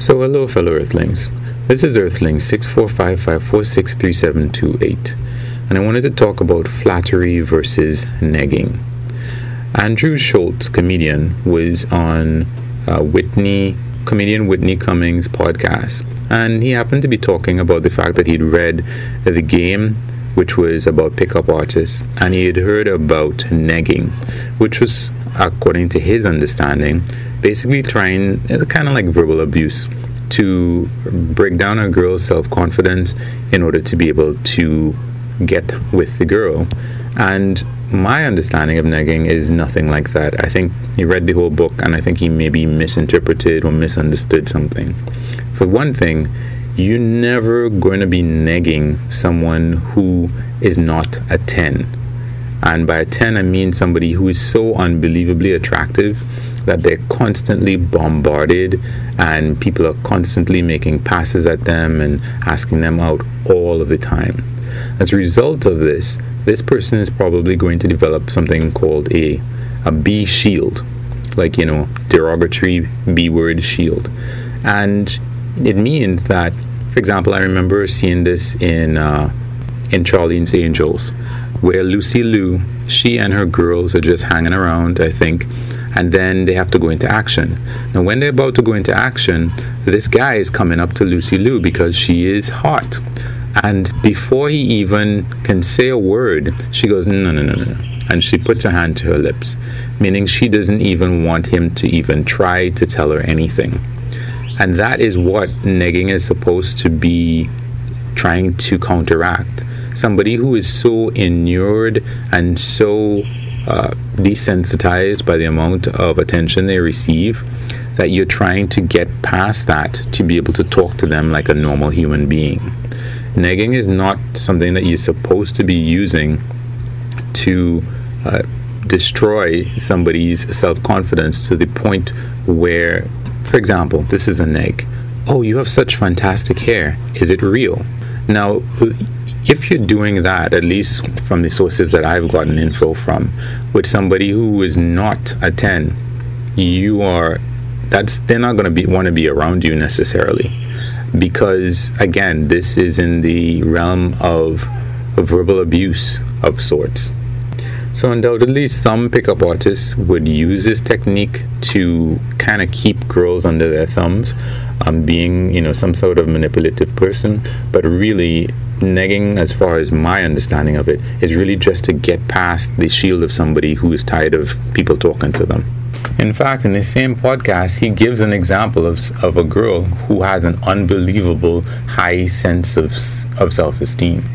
So hello fellow Earthlings, this is Earthling 6455463728, and I wanted to talk about flattery versus negging. Andrew Schultz, comedian, was on comedian Whitney Cummings' podcast, and he happened to be talking about the fact that he'd read The Game, which was about pickup artists, and he had heard about negging, which was, according to his understanding, basically trying, kind of like verbal abuse, to break down a girl's self-confidence in order to be able to get with the girl. And my understanding of negging is nothing like that. I think he read the whole book, and I think he maybe misinterpreted or misunderstood something. For one thing, you're never going to be negging someone who is not a 10. And by a 10, I mean somebody who is so unbelievably attractive that they're constantly bombarded and people are constantly making passes at them and asking them out all of the time. As a result of this person is probably going to develop something called a B shield, like, derogatory B word shield. And it means that, for example, I remember seeing this in Charlene's Angels, where Lucy Liu, she and her girls are just hanging around, I think, and then they have to go into action. Now, when they're about to go into action, this guy is coming up to Lucy Liu because she is hot. And before he even can say a word, she goes, no. And she puts her hand to her lips, meaning she doesn't even want him to even try to tell her anything. And that is what negging is supposed to be trying to counteract. Somebody who is so inured and so desensitized by the amount of attention they receive that you're trying to get past that to be able to talk to them like a normal human being. Negging is not something that you're supposed to be using to destroy somebody's self-confidence to the point where, for example, this is a neg. Oh, you have such fantastic hair. Is it real? Now, if you're doing that, at least from the sources that I've gotten info from, with somebody who is not a 10, they're not going to want to be around you necessarily, because again, this is in the realm of verbal abuse of sorts. So undoubtedly, some pickup artists would use this technique to kind of keep girls under their thumbs, being, some sort of manipulative person. But really, negging, as far as my understanding of it, is really just to get past the shield of somebody who is tired of people talking to them. In fact, in the same podcast, he gives an example of a girl who has an unbelievable high sense of self-esteem.